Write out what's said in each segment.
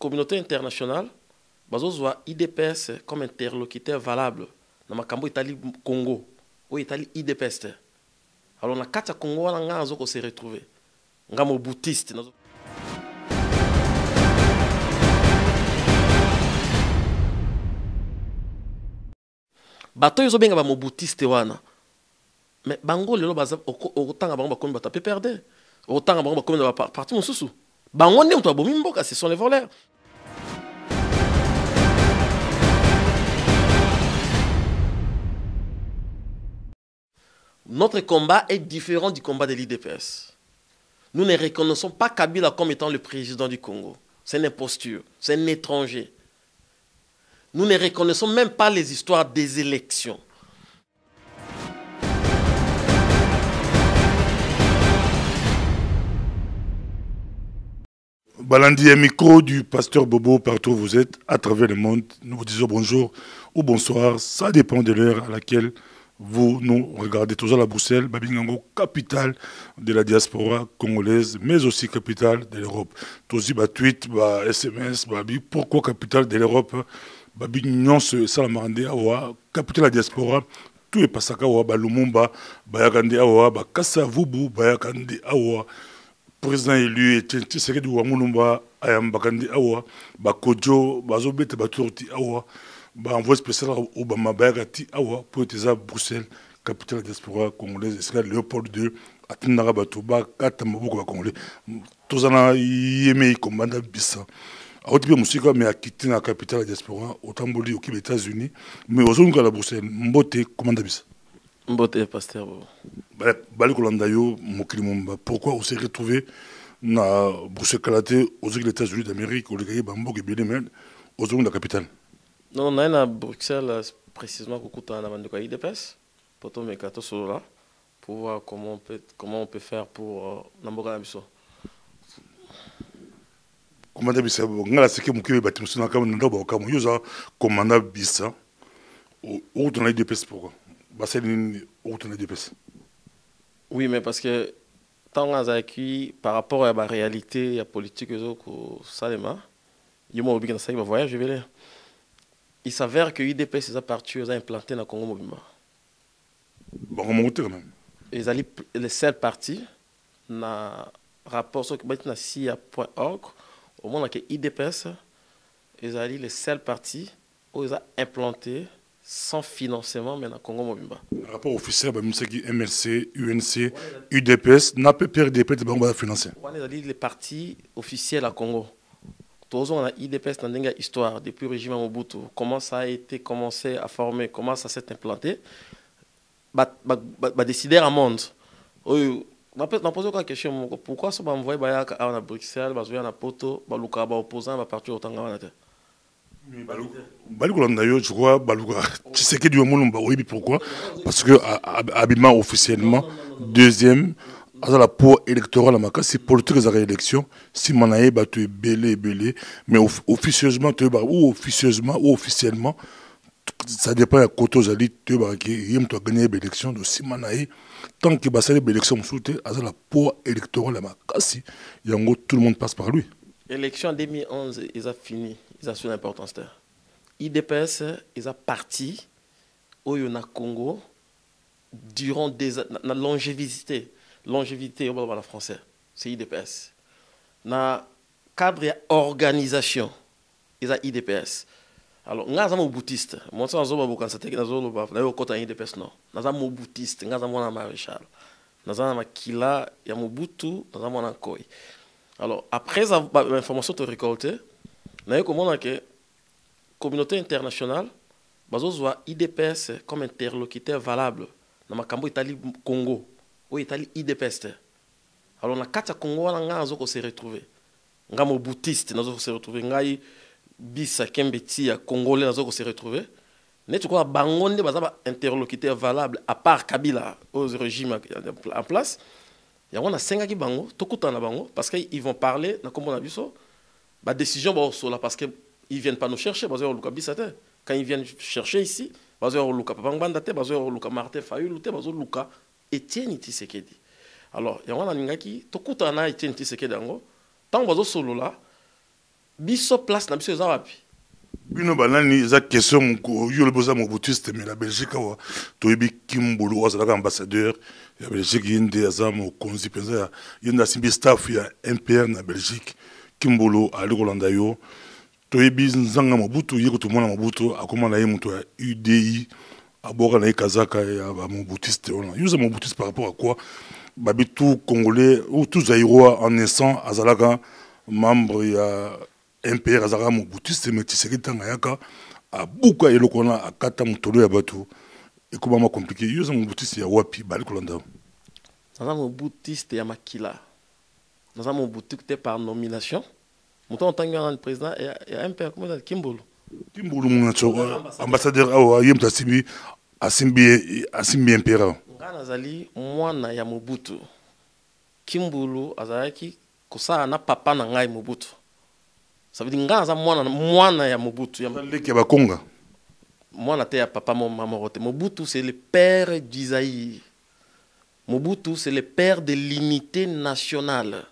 communauté internationale bazozwa IDPS comme interlocuteur valable na makambo Italie Congo ou Italie IDPS. Alors na kati ya Congo wana nga azoko se retrouver nga mobutiste nazo. Bato yozo benga ba mobutiste wana. Mais bango lelo baza otanga bango bakomi bata pe perdre. Otanga bango bakomi ba parti mosusu. Bango ndem to abomi mboka, ce sont les voleurs. Notre combat est différent du combat de l'IDPS. Nous ne reconnaissons pas Kabila comme étant le président du Congo. C'est une imposture, c'est un étranger. Nous ne reconnaissons même pas les histoires des élections. Balandi, un micro du pasteur Bobo partout où vous êtes, à travers le monde. Nous vous disons bonjour ou bonsoir. Ça dépend de l'heure à laquelle vous nous regardez. Toujours à Bruxelles, Babingango, capitale de la diaspora congolaise, mais aussi capitale de l'Europe. Tous les tweets, SMS, pourquoi capitale de l'Europe? Babignon, ça la marande, capitale de la diaspora. Tout est passé à Lumumba, Bayakande Awa, Kassa Vubu, Bayakande Awa. Président élu et Tshisekedi Wamulumba ayam bakandi awa bakojo bazobete baturti awa ba envoyé spécial Obama bayagati awa pour être Bruxelles capitale de la diaspora congolaise c'est Léopold II atinara batuba kata maboko ba congolais tozana yeme commanda bisa autipe musika mais a quitté la capitale de la diaspora otamboli aux États-Unis mais aux zones à Bruxelles mbote commanda bisa. Mbote pasteur. Pourquoi on s'est retrouvé dans Bruxelles aux États-Unis d'Amérique, aux zones de la capitale? Non, on est à Bruxelles précisément pour IDPS, pour voir comment on peut faire pour Namboka Nabiso. Commandant Bisa, ngala seke mukebe batimusuna kama ndabo kama yoza commandant Bisa au dans IDPS pourquoi? Oui, mais parce que tant qu'on a acquis par rapport à la réalité, à la politique, il s'avère que l'IDPS est parti implanté dans le Congo Mobimba. Bon, on monte quand même. Ils allaient les seuls partis dans rapport sur le SIA.org, au moment que l'IDPS, ils allaient les seuls partis où ils ont implanté sans financement mais dans le Congo Mobimba. Rapport officiel, MLC, UNC, UDPS, n'a pas perdu de financer. On est les partis officiels à Congo. Tous on a IDPS dans une histoire depuis le régime Mobutu. Comment ça a été commencé à former, comment ça s'est implanté. Décider à monde. Je me pose une question. Pourquoi ça m'a envoyé à Bruxelles, à Poto, à opposant, à partir autant de je crois Tshisekedi Wamulumba oui pourquoi parce que Abima officiellement deuxième à la pour électorale à c'est politique des élections si manaye tu es belé mais officieusement ou officiellement ça dépend de côté aux alliés tu vas gagner l'élection de si manaye tant que bah ça l'élection souhaité à la pour électorale à si tout le monde passe par lui. L'élection en 2011 ils ont fini. Ils ont une importance. IDPS, ils ont parti au Congo durant des la longévité au français. C'est IDPS. Dans cadre de organisation, ils ont IDPS. Alors, nous sommes boutiste. Moi, je suis boutiste. Nous sommes IDPS. Nous sommes boutiste. Nous sommes maréchal. Nous sommes Kila, Yamobutu, nous sommes Koi. Alors, après l'information que tu as récoltée, nous avons que la communauté internationale bazozwa IDPS comme interlocuteur valable dans makambo Italie Congo ou Italie IDPS. Alors na kati ya Congo wana nga azoko se retrouver nga mobutiste nazoko se retrouver ngai bisa kembeti ya congolais nazoko se retrouver netu ko bango nde bazaba interlocuteur valable à part Kabila au régime en place ya wana senga ki bango tokutana bango parce qu'ils vont parler na kombo na biso ba décision ba sola parce que ils viennent pas nous chercher bazo luka bisate quand ils viennent chercher ici bazo luka papa te bazo luka Martin Fayulu te bazo luka Etienne Tshisekedi. Alors ya wana ningaki tokutana Etienne Tshisekedi ngo tant bazo solo là Biso place na biso ezawapi. Bino banani eza question yo le boza mobutiste mais la Belgique wa toyebi Kimbulu azalaka ambassadeur ya Belgique yinde aza mo konzi penza yinde simbi staff ya MPR na Belgique Kimbulu ali kolanda yo toyebi nzanga Mobutu yeko to mona Mobutu akoma na ye muto ya UDI aboka na kazaka ya mobutiste ona yuza mobutiste par rapport à quoi babi tout congolais ou tout zaïrois en naissant azalaka membre ya MPR azaka mobutiste mais Tshisekedi ngayaka abuka elokona akata mutolo ya bato ekoma compliqué yuza mobutiste ya wapi bali kolanda naza mobutiste ya makila naza mobutiste par nomination muto en tant que président et MPR comment ça Kimbulu Monacho ambassadeur awa yem tasibi asimbi MPR nga nazali mwana ya Mobutu Kimbulu azalaki kosala na papa na ngai Mobutu. Ça veut dire nga za mwana ya Mobutu ya leki ba konga mwana te ya papa mon maman. Mobutu c'est le père d'Isaïe. Mobutu c'est le père de l'unité nationale.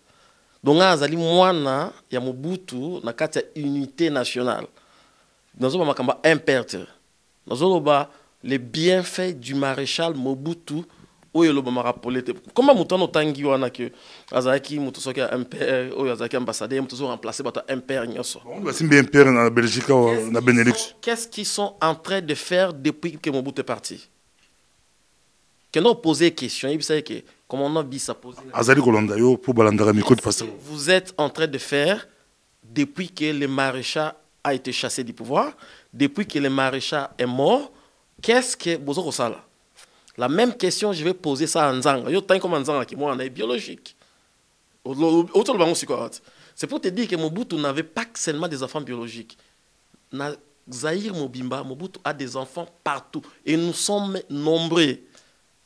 Donc nga azali mwana ya Mobutu na kati ya unité nationale. Nazo ba makamba imperte. Nazo ba les bienfaits du maréchal Mobutu. Oyo lo ba rappeler comment mutano tangi wana que azaki mutu soki MPR oyo azaki ambassadeur mutu so remplacer bato MPR nyoso. On va simbi MPR na Belgique na Benelux. Qu'est-ce qu'ils sont en train de faire depuis que Mobutu est parti? Que nous poser question, il sait que comment on a dit ça poser. Azali kolanda yo pour balandara micro de façon. Vous êtes en train de faire depuis que le maréchal a été chassé du pouvoir, depuis que le maréchal est mort, qu'est-ce que Bozoko Sala? La même question, je vais poser ça à Nzanga. Yo tant comme Nzanga qui moi on est biologique. C'est pour te dire que Mobutu n'avait pas seulement des enfants biologiques. Zahir Mobimba, Mobutu a des enfants partout. Et nous sommes nombreux.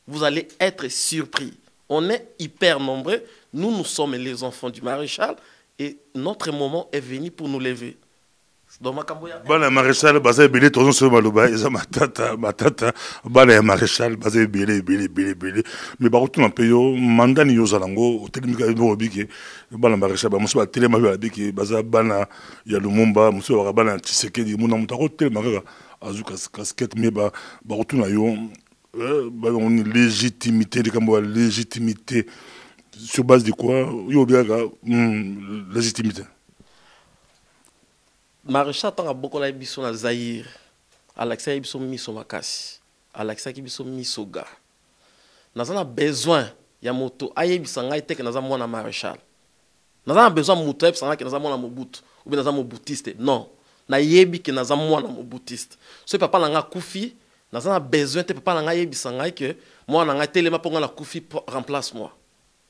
Vous allez être surpris. On est hyper nombreux. Nous sommes les enfants du maréchal. Et notre moment est venu pour nous lever. Bana maréchal bazé belé tozo so maloba eza matata bana maréchal bazé belé mais ba retourna peyo mandani yo zalango telemika bo biki bana maréchal ba muso ba telema ba biki baza bana ya Lumumba muso ba bana Tshisekedi muna mutako telema kaka azuka casquette mais ba retourna yo ba on légitimité de kambo légitimité sur base de quoi yo biaga légitimité. Maréchal tanga beaucoup la biso na Zaïre. Alexa biso miso makasi. Alexa biso miso ga. Nazana besoin ya moto ayebisa ngai te ke naza mwana maréchal. Nazana besoin moto ayebisa ngai ke naza mwana Mobutu ou bien naza mobutiste. Non. Na yebi ke naza mwana mobutiste. So papa na nga kufi, nazana besoin te papa na nga yebisa ngai ke mwana ngai telema ponga na kufi remplace moi.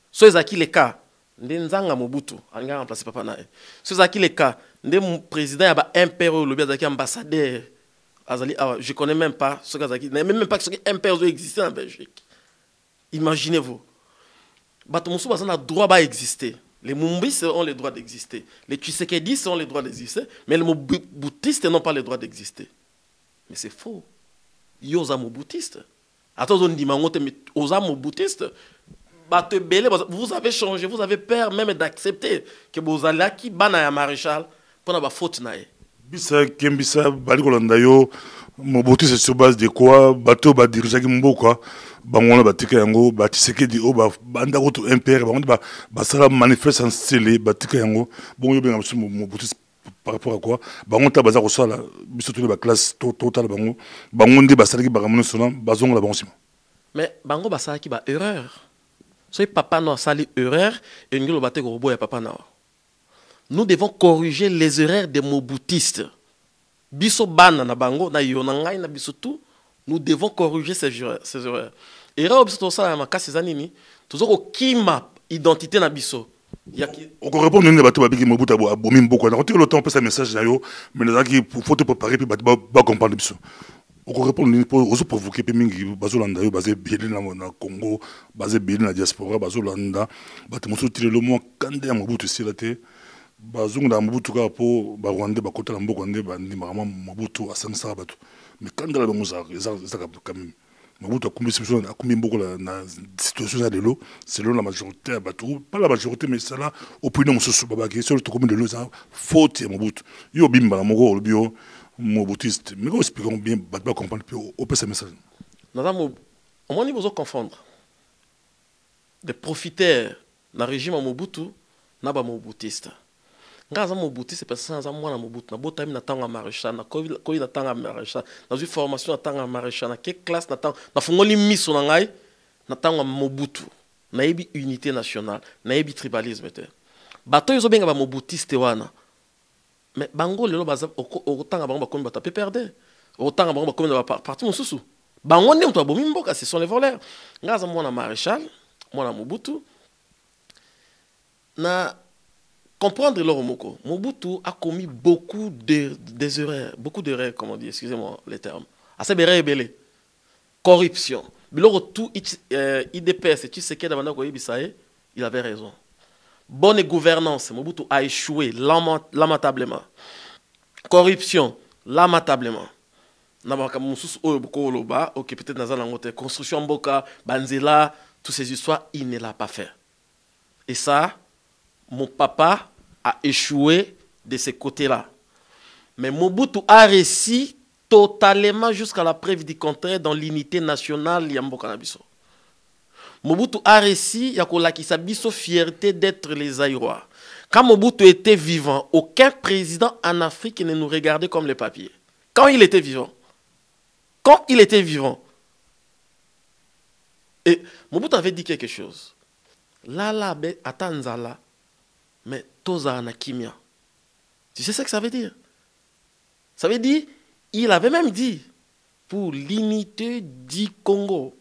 So ezaki le cas. Nde nzanga Mobutu anga remplacer papa na e. So ezaki le cas. Nde président ya ba MPR le bien ambassadeur azali je connais même pas ce que même pas que ce que MPR existait en Belgique. Imaginez-vous. Bato musu bazana droit ba exister. Les Mumbis ont le droit d'exister. Les Tshisekedi ont le droit d'exister, mais les Mobutistes n'ont pas le droit d'exister. Mais c'est faux. Yoza Mobutiste. Attends on dit mangote mais oza Mobutiste. Vous avez changé, vous avez peur même d'accepter que vous allez qui bana ya maréchal pour na ba faute na e. Bisa kembisa bali kolanda yo Mobutu c'est sur base de quoi bato ba dirigeant ki mboka bangona batika yango ba Tshisekedi o ba banda ko to MPR ba sala manifeste en scellé batika yango bon yo benga Mobutu par rapport à quoi bangonta baza ko sala biso to ba classe totale bangonde ba sala ki ba ramono sona bazonga la bonsima. Mais bango ba sala ki ba erreur. So papa no sali erreur et ngilo baté ko boya papa na. Nous devons corriger les erreurs des Mobutistes. Biso bana na bango na yonangai na biso tout, nous devons corriger ces erreurs. Erreur biso to sala makasi zanini, tozo ko kima identité na biso. On peut répondre à bateau babiki Mobutu abomi mboko. On tire le temps pour ça message na yo, mais les qui faut te préparer puis ba comprendre biso. On peut répondre pour provoquer pe mingi bazolanda yo basé bien na Congo, basé bien na diaspora bazolanda, bato muso tire le mot kande ya Mobutu silate. Bazungu Mobutu ka po ba Rwanda ba kota mboko ndé ba ndima Mobutu asangisa bato. Mais kande la bango za quand même. Mobutu a combien beaucoup la situation de l'eau, selon la majorité à Batou, pas la majorité, mais c'est là, opinion, sur Babaki, sur le combien de l'eau, c'est faute, Mobutu. Yo bimba, mon gros, le bio, Mobutiste. Mais comment expliquons bien, Batba comprendre, puis au peu ce message. Au moins, il faut confondre. Des profiteurs dans le régime Mobutu, n'a pas Mobutiste. Ngaza Mobutu c'est parce que ça moi na Mobutu na bota na tanga maréchal na ko na tanga maréchal dans une formation na tanga maréchal na quelle classe na tanga na fungoli miso na ngai na tanga Mobutu na yebi unité nationale na yebi tribalisme te bato yozo benga ba Mobutiste wana mais bango lelo baza o tanga bango ba komi bata pe perdre o tanga bango ba komi na parti mususu bango ndi mto abomi mboka ce sont les voleurs ngaza moi na maréchal moi na Mobutu na comprendre l'Oromoko. Mobutu a commis beaucoup d'erreurs, comment on dit, excusez-moi les termes. Assez belé. Corruption. Biloro tout IDPS, tu sais qu'il il avait raison. Bonne gouvernance, Mobutu a échoué lamentablement. Corruption, lamentablement. Ok, peut-être dans la construction Mboka, Banzela, toutes ces histoires, il ne l'a pas fait. Et ça, mon papa a échoué de ce côté-là. Mais Mobutu a réussi totalement jusqu'à la preuve du contraire dans l'unité nationale Yamboka Nabiso. Mobutu a réussi, il y a qui sa fierté d'être les Aïrois. Quand Mobutu était vivant, aucun président en Afrique ne nous regardait comme les papiers. Quand il était vivant. Quand il était vivant. Et Mobutu avait dit quelque chose. Là, Atanzala. Mais Toza na kimia. Tu sais ce que ça veut dire? Ça veut dire, il avait même dit, pour l'unité du Congo,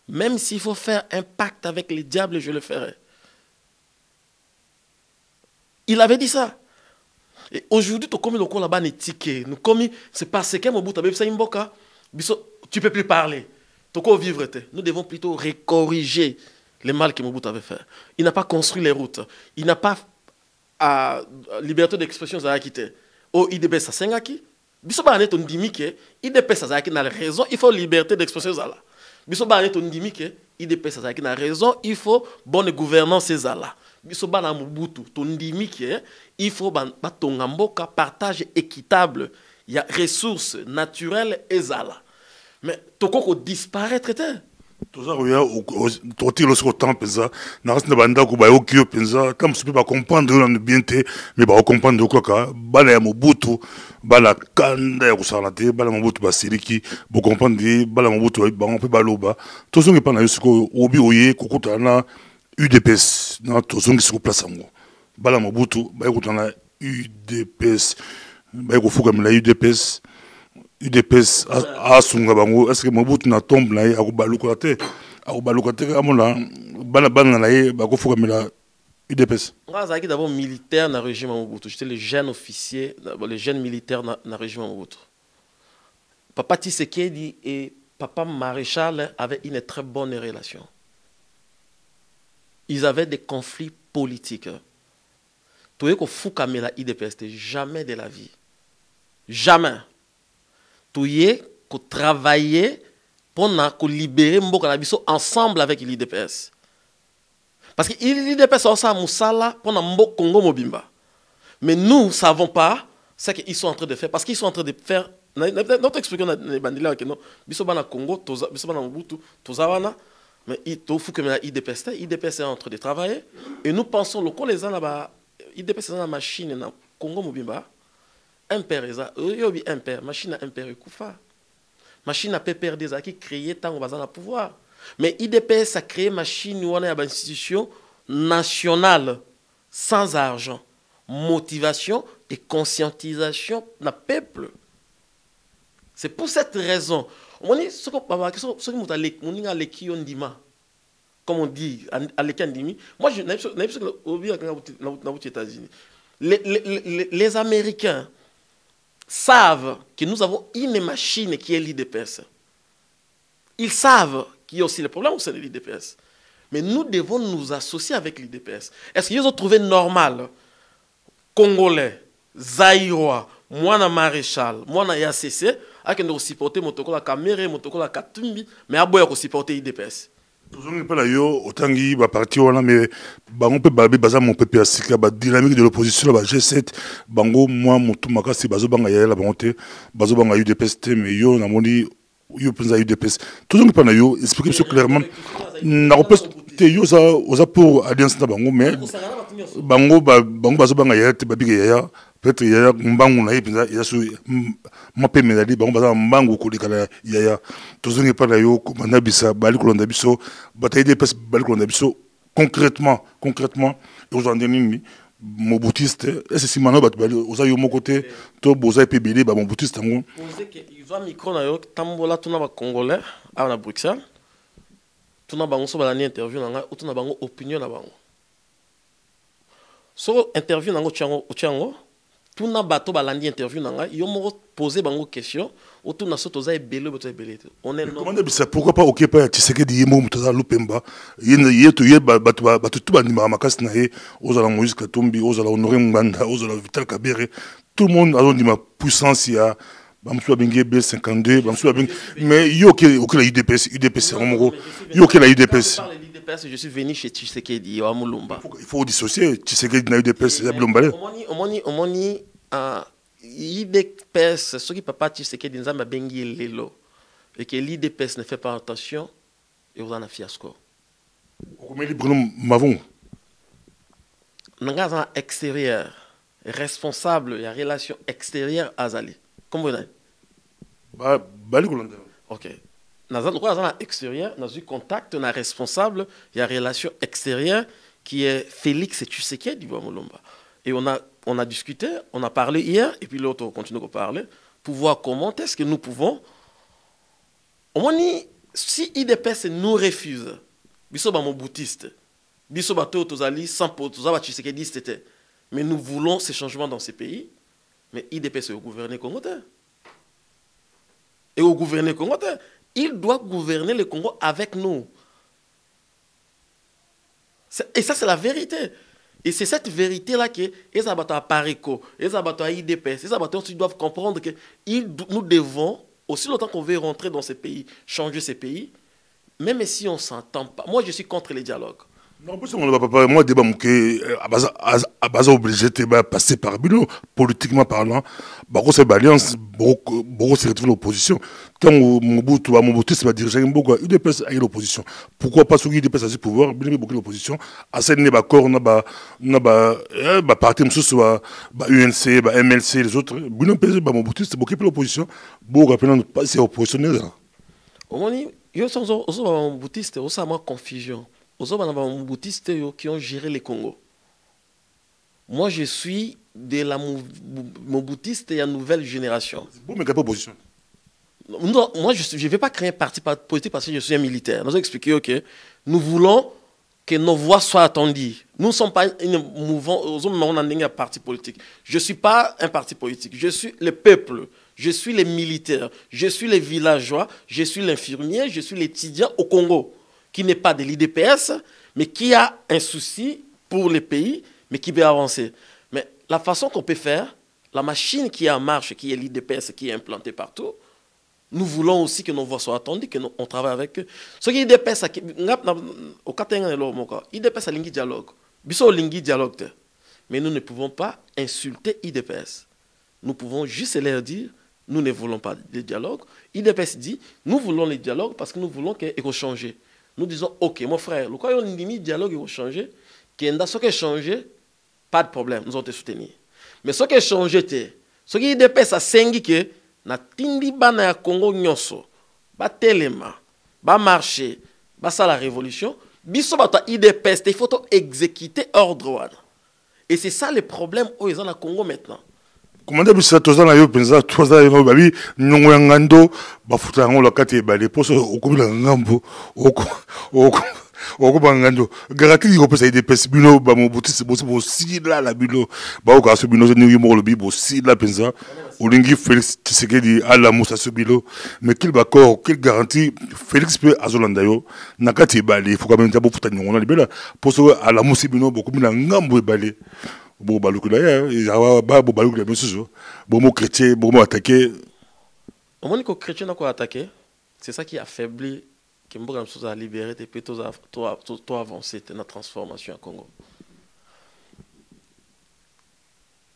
même s'il faut faire un pacte avec les diables, je le ferai. Il avait dit ça. Et aujourd'hui, tu comme le coup là-bas, c'est parce que Mobutu a fait Mboka, tu ne peux plus parler. Tu peux vivre. Nous devons plutôt recorriger les mal que Mobutu avait fait. Il n'a pas construit les routes. Il n'a pas à liberté d'expression ça a quitté au IDP ça sengaki biso ba net on dimi que IDP ça a qui na raison il faut liberté d'expression ça là biso ba net on dimi que IDP ça a qui na raison il faut bonne gouvernance ça là biso ba na Mobutu ton dimi que il faut ba tonga mboka partage équitable il y a ressources naturelles et ça là mais toko disparaître Toza roya toti lorsque temps pensa na reste na banda ko ba okio pensa tam se pas comprendre na bien te mais ba comprendre quoi ka bala ya Mobutu bala kanda ya kusalate bala Mobutu ba seriki bo comprendre bala Mobutu ba on peut baloba tozongi pa na yosiko obi oye kokuta na UDPS na tozongi siko place ngo bala Mobutu ba kokuta na UDPS ba ko fuka na UDPS UDPS a sunga bango est-ce que Mobutu na tombe na ye akubalukate amona bana na ye bakofuka mela UDPS ngazaki d'abord militaire na régime Mobutu j'étais le jeune officier le jeune militaire na régime Mobutu papa Tshisekedi et papa maréchal avaient une très bonne relation ils avaient des conflits politiques toye ko fuka mela UDPS jamais de la vie jamais Touye, qu'on travailler pour libérer Mboka Nabiso ensemble avec l'IDPS. Parce que l'IDPS a ça Moussala pour Mboka Congo Mobimba. Mais nous ne savons pas ce qu'ils sont en train de faire. Parce qu'ils sont en train de faire. Notre explication les bandits que non. Biso bana Congo, biso bana Mobutu, tozawana. Mais il faut que l'IDPS est en train de travailler. Et nous pensons que les gens là-bas, l'IDPS est dans la machine na Congo Mobimba. Impère yobi impère machine à impère kufa machine à perdre des qui créer tant au bazar pouvoir mais IDPS a créé machine ou on a une institution nationale sans argent motivation et conscientisation na peuple c'est pour cette raison on dit ce que mutalek moninga leki ondima comme on dit à l'Ekandimi moi je n'ai pas obi na États-Unis les Américains savent que nous avons une machine qui est l'IDPS. Ils savent qu'il y a aussi le problème au sein de l'IDPS. Mais nous devons nous associer avec l'IDPS. Est-ce qu'ils ont trouvé normal, Congolais, Zaïrois, moi na Maréchal, moi na YACC, akende supporter motoko la caméra motoko la katumbi mais aboya ko supporter IDPS. Tozongi pas yo otangi ba parti wana mais bango pe babe baza mon PP asika ba dynamique de l'opposition ba G7 bango moi mutu makasi bazo banga ya la bonté bazo banga UDPS te mais yo na moni yo penza UDPS tozongi pas yo expliquer ça clairement na repose te yo za oza pour alliance na bango mais bango bazo banga ya te babige ya peut-être ya mbangu na penza ya su mape meladi bango baza mbangu ko likala ya tozongi pas yo komanda bisa bali kolonda biso bataille des pes bali kolonda biso concrètement aujourd'hui nini mobutiste et c'est simano bat bali oza yo mon côté to boza pe belé ba mobutiste ngo poser que ils ont micro na yo tambola tuna ba congolais à Bruxelles tuna bango so ba ni interview na nga tuna bango opinion na bango so interview na ngo chango tuna bato balandi interview na nga yo mo poser bango question autour na soto za ebele boto ebele on est comment ça pourquoi pas OK pas Tshisekedi yemo mutaza lupemba yeto ye bato tout bandima makasi na ye ozala Moïse Katumbi ozala Honoré Nganda ozala Vital Kaberé tout le monde a dit ma puissance ya bamsua bingi B52 bamsua bingi mais yo OK la UDPS ngomoko yo OK la UDPS je suis venu chez Tshisekedi wa Mulumba il faut dissocier Tshisekedi na UDPS ya Bilombale omoni l'IDPS, ce qui papa Tshisekedi nzamba bengi lelo et que l'IDPS ne fait pas attention et vous en a fiasco. Comment les Bruno Mavon Nanga extérieur responsable il y a relation extérieure azali. Comme vous dites. OK. Nazan quoi dans extérieur, dans un contact on a responsable, il y a relation extérieure qui est Félix Tshisekedi wa Mulumba. Et on a discuté, on a parlé hier, et puis l'autre continue à parler, pour voir comment est-ce que nous pouvons. Si IDPS nous refuse, biso ba mon boutiste, biso ba tozali sans potozaba Tshisekedi mais nous voulons ces changements dans ces pays, mais IDPS est au gouverner Congo. Et au gouverner Congo, il doit gouverner le Congo avec nous. Et ça c'est la vérité. Et c'est cette vérité-là que les abattoirs à Pareco, les abattoirs à IDPS, les abattoirs doivent comprendre que nous devons, aussi longtemps qu'on veut rentrer dans ces pays, changer ces pays, même si on ne s'entend pas. Moi, je suis contre les dialogues. Non, parce que moi, débat à base obligé de passer par Bilo, politiquement parlant, beaucoup c'est l'alliance, beaucoup c'est retrouver l'opposition. Tant Mobutu c'est diriger beaucoup UDPS à l'opposition. Pourquoi pas sur UDPS à ce pouvoir, bien beaucoup l'opposition. À ce n'est pas corps, n'a pas parti monsieur soit UNC, MLC les autres. Bilo pèse Mobutu c'est beaucoup l'opposition. Beaucoup rappelons pas c'est oppositionnel. Au moins, yo sont aussi Mobutu c'est aussi ma confusion. Aux hommes boutistes qui ont géré le Congo. Moi, je suis de la moboutiste et la nouvelle génération. Bon, mais quelle opposition? Non, moi, je ne vais pas créer un parti politique parce que je suis un militaire. Nous avons expliqué, OK, nous voulons que nos voix soient attendues. Nous ne sommes pas un mouvement, on a un parti politique. Je ne suis pas un parti politique. Je suis le peuple. Je suis les militaires. Je suis les villageois. Je suis l'infirmier. Je suis l'étudiant au Congo, qui n'est pas de l'IDPS, mais qui a un souci pour le pays, mais qui veut avancer. Mais la façon qu'on peut faire, la machine qui est en marche, qui est l'IDPS, qui est implantée partout, nous voulons aussi que nos voix soient attendues, qu'on travaille avec eux. Ce qui est l'IDPS, au IDPS a un dialogue. Dialogue. Mais nous ne pouvons pas insulter l'IDPS. Nous pouvons juste leur dire, nous ne voulons pas de dialogue. l'IDPS dit, nous voulons les dialogues parce que nous voulons qu'ils vont changer. Nous disons, OK, mon frère, le cas où on dit dialogue, il va changer. Ce qui a changé, pas de problème, nous allons te soutenir. Mais ce qui a changé, ce qui est IDPS à 5 que na tindi bana ya Congo nyonso, ba telema, ba marché, ba ça la révolution, biso ba IDPS, il faut exécuter ordre. Et c'est ça le problème où ils ont à Congo maintenant. Comment ça tous dans yo penza tous dans yo babi nyongo ngando bafuta ngo lokati bale poso okubila ngambo okubangando garati ko pesa IDPS bino ba mobuti c'est bo si la bino ba o ka so bino ni yo mo lobi bo si la penza olingi Félix Tshisekedi ala musa so bilo mais qu'il ba corps qu'il garantit Félix peut azolanda yo nakati bale faut quand même ta bo futa nyongo na libela poso ala musi bino bokubila ngambo bale. Bon, bah, le coup d'ailleurs, il y a un chrétien, bon, attaqué. Au moment où les chrétiens ont attaqué, c'est ça qui affaiblit, qui a libéré, et puis tout avancé dans la transformation au Congo.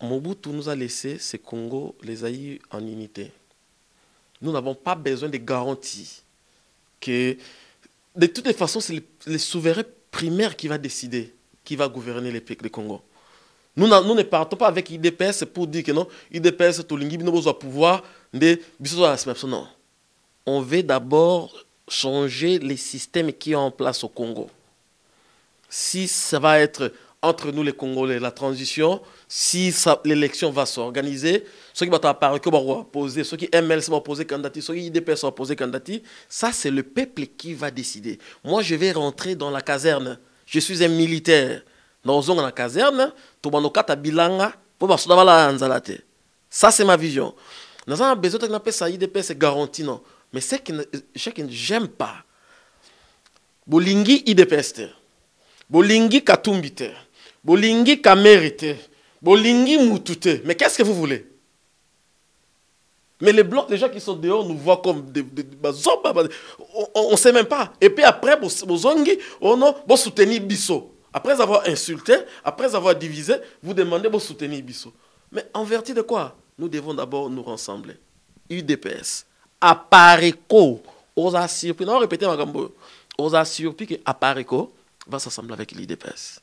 Mobutu nous a laissé ce Congo, les a en unité. Nous n'avons pas besoin de garanties que, de toutes les façons, c'est le souverain primaire qui va décider, qui va gouverner le Congo. Nous ne partons pas avec l'IDPS pour dire que non, l'IDPS, tout le monde a besoin de pouvoir, non. On veut d'abord changer les systèmes qui sont en place au Congo. Si ça va être entre nous les Congolais, la transition, si l'élection va s'organiser, ceux qui vont apparaître, qui vont poser, ceux qui ML vont poser candidature, ceux qui IDPS vont poser candidature, ça c'est le peuple qui va décider. Moi je vais rentrer dans la caserne, je suis un militaire. Dans la caserne, ça c'est ma vision. Nous avons besoin de ça IDPS garantie non. Mais c'est que j'aime pas. Bolingi IDPS. Bolingi Katumbite. Bolingi Kamérite. Bolingi Moutute. Mais qu'est-ce que vous voulez? Mais les blocs, les gens qui sont dehors nous voient comme des on ne sait même pas. Et puis après, Bozongi, vous soutenez Bisso. Après avoir insulté, après avoir divisé, vous demandez de soutenir Bisso. Mais en vertu de quoi? Nous devons d'abord nous rassembler. UDPS. Apareko. Osa surpris. Non, répétez ma gambo. Osa surpris que Apareko va s'assembler avec l'UDPS.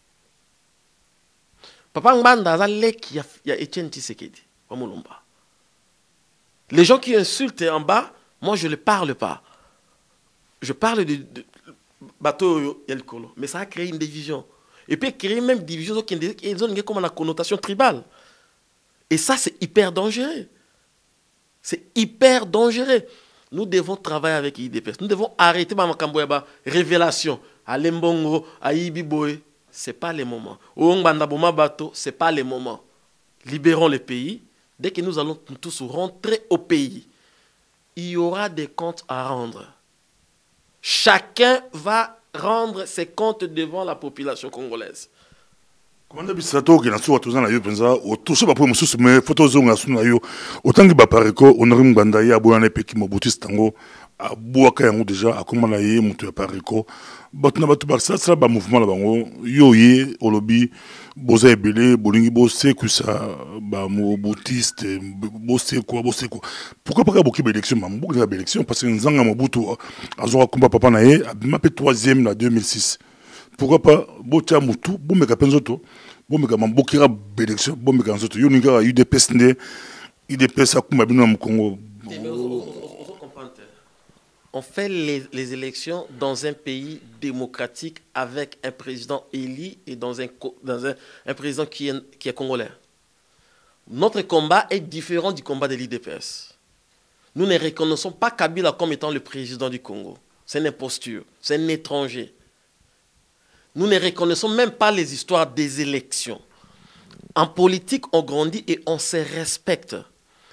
Papa Mbanda, il y a Etienne Tshisekedi. Les gens qui insultent en bas, moi je ne parle pas. Je parle de bateau Yelkolo. Mais ça a créé une division. Et puis créer même division qui ont comme la connotation tribale. Et ça, c'est hyper dangereux. C'est hyper dangereux. Nous devons travailler avec l'IDPS. Nous devons arrêter ma révélation. À Lembongo, à Ibiboé, ce n'est pas le moment. Au Ngbandaboma Bato, ce n'est pas le moment. Libérons le pays. Dès que nous allons tous rentrer au pays, il y aura des comptes à rendre. Chacun va rendre ses comptes devant la population congolaise. Comment bisato ke na so watu zana yo penza o touche ba po mususu me photo zonga suna yo otangi ba pareko onorim banda ya bo na peki Mobutu tango abuaka yango déjà akoma na ye mutu ya pareko batuna batu ba ça ba mouvement la bango yo ye olobi boza ebele bolingi bo sekusa ba Mobutiste bo seko pourquoi pas boki ba élection mam boki ba élection parce que nzanga Mobutu azoka komba papa na ye abima pe 3e na 2006. Pourquoi pas botia mutu bomeka penzoto bomeka mambokira bélection bomeka nzoto yo ninga UDPS ne UDPS akuma bino na Congo. On fait les élections dans un pays démocratique avec un président élu et dans un président qui est congolais. Notre combat est différent du combat de l'IDPS. Nous ne reconnaissons pas Kabila comme étant le président du Congo. C'est une imposture, c'est un étranger. Nous ne reconnaissons même pas les histoires des élections. En politique, on grandit et on se respecte.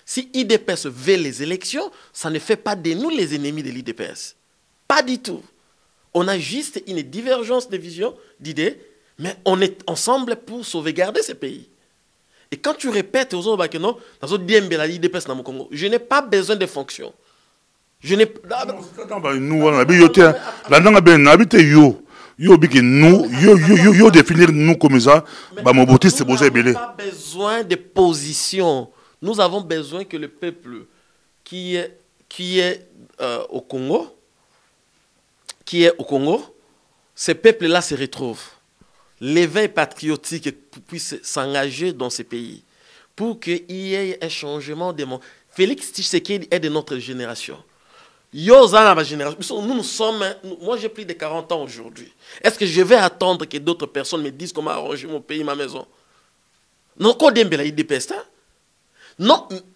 Si l'IDPS veut les élections, ça ne fait pas de nous les ennemis de l'IDPS. Pas du tout. On a juste une divergence de vision, d'idées, mais on est ensemble pour sauvegarder ce pays. Et quand tu répètes aux autres que non, l'IDPS dans mon Congo, je n'ai pas besoin de fonctions. Je n'ai pas... Yo définir nous comme ça, bah Mobutu c'est beau belé. Nous n'avons pas besoin de position. Nous avons besoin que le peuple qui est au Congo, ce peuple-là se retrouve. L'éveil patriotique puisse s'engager dans ce pays pour qu'il y ait un changement de monde. Félix Tshisekedi est de notre génération. Nous sommes, moi j'ai plus de 40 ans aujourd'hui. Est-ce que je vais attendre que d'autres personnes me disent comment arranger mon pays, ma maison? Non,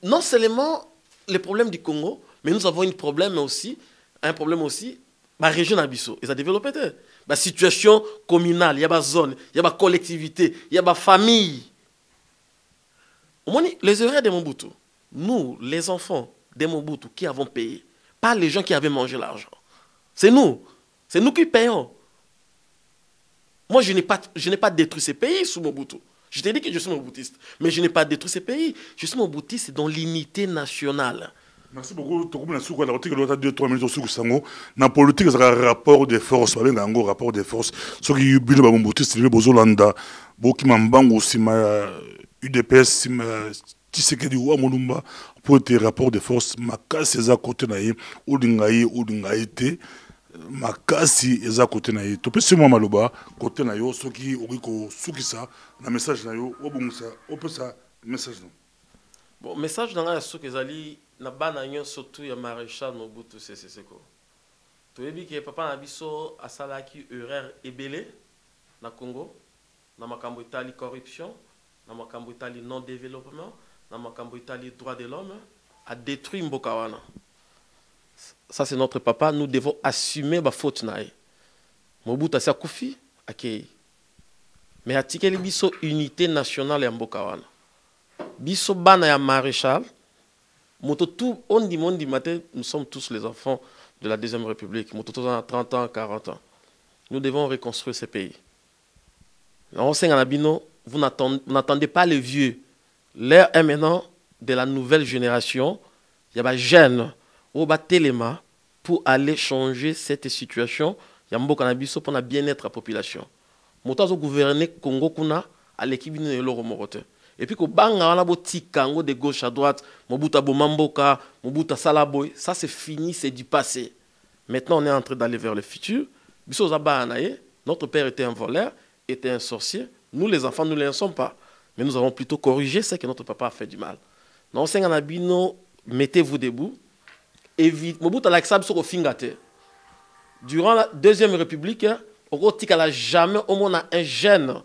non seulement le problème du Congo, mais nous avons un problème aussi, la région d'Abisso. Ils ont développé la situation communale, il y a des zones, il y a des collectivités, il y a des familles. Les erreurs de Mobutu, nous, les enfants de Mobutu qui avons payé, pas les gens qui avaient mangé l'argent. C'est nous qui payons. Moi, je n'ai pas détruit ces pays sous Mobutu. Je t'ai dit que je suis Mobutiste, mais je n'ai pas détruit ces pays. Je suis Mobutiste dans l'unité nationale. Merci beaucoup. Tu as dit que tu as 2-3 minutes sur Sango. Dans la politique, il y a un rapport de force. Il y a un rapport de force. Ce qui est le plus important, c'est que Bozolanda, Boki Mambango, UDPS, Tshisekedi ou Amolumba, pour être rapport de force, Makasi est à côté de nous, Oudingaï, Makasi est à côté de nous. Tu peux seulement Maloba, côté de nous, ce qui est ça, le message de nous, on peut ça, message. Bon, message dans la souke ezali na bana nyon surtout ya maréchal Mobutu Sese Seko. Toyebi ke papa na biso asalaki erreur ebele na Congo, na makambo itali corruption, na makambo itali non développement, na makambo itali droit de l'homme, a détruit mboka wana. Ça c'est notre papa, nous devons assumer ba faute na ye. Mobutu asa kufi akei. Mais atikeli biso unité nationale ya mboka wana. Biso bana ya maréchal, moto tout on dit matin, nous sommes tous les enfants de la Deuxième République. Moto tous à 30 ans, 40 ans. Nous devons reconstruire ce pays. Vous n'attendez pas les vieux. L'heure est maintenant de la nouvelle génération. Il y a des jeunes au téléma pour aller changer cette situation. Il y a beaucoup de pour le bien-être de la population. Moto a gouverné Congo à l'équipe de l'Euro. Et puis, quand on a de gauche à droite, Mobuta Bomamboka, Mobuta Salaboy, ça c'est fini, c'est du passé. Maintenant, on est en train d'aller vers le futur. Notre père était un voleur, était un sorcier. Nous, les enfants, nous ne le sommes pas. Mais nous avons plutôt corrigé ce que notre papa a fait du mal. Non, c'est un abino, mettez-vous debout. Évite. Mobuta Laksab sur Fingate. Durant la Deuxième République, on n'a jamais au moins un jeune.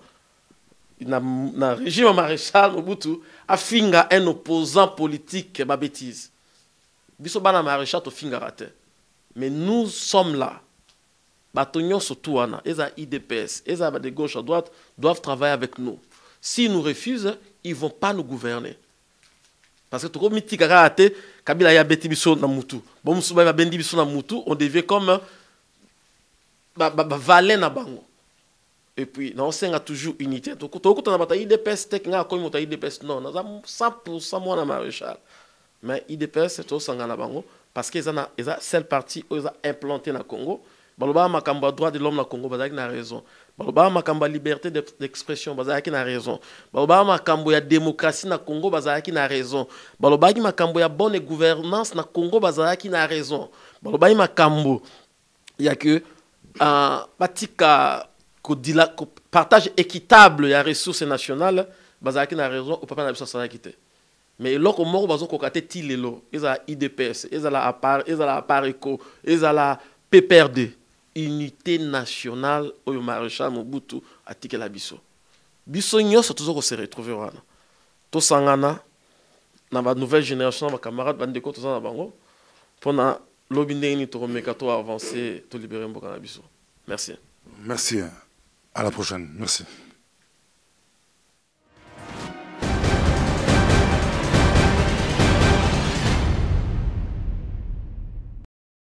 Le régime maréchal Mobutu a finga un opposant politique ma bêtise. Biso bana maréchal to finga raté. Mais nous sommes là. Batonyo surtout ana, eza IDPS, eza de gauche à droite doivent travailler avec nous. S'ils nous refusent, ils vont pas nous gouverner. Parce que tout mitika raté, Kabila ya beti biso na mutu. Bon musuba ba bendi biso na mutu, on devient comme valet na bango. Et puis, on a toujours unité. Donc, on a IDPS, IDPS, non, on a 100% moins de maréchal. Mais IDPS, c'est tout ça, parce qu'ils ont cette partie où ils ont implanté dans le Congo. Baloba makamba droit de l'homme na Congo, bazaki na raison. Baloba makamba liberté d'expression, bazaki na raison. Baloba makambo ya démocratie na Congo, bazaki na raison. Baloba makambo ya bonne gouvernance na Congo, bazaki na raison. Baloba makambo ya que batika partage équitable des ressources nationales, bazaki na raison au papa na biso sala kité. Mais loko moko bazo kokate tilelo, ezala IDPS, ezala Apareco, ezala PPRD, unité nationale au maréchal Mobutu atike la biso. Biso nyos toujours se retrouver wana. To sangana na ba nouvelle génération ba camarades bandeko to na bango pona lobinde ni to remeka to avancer to libérer mboka na biso. Merci. Merci. À la prochaine. Merci.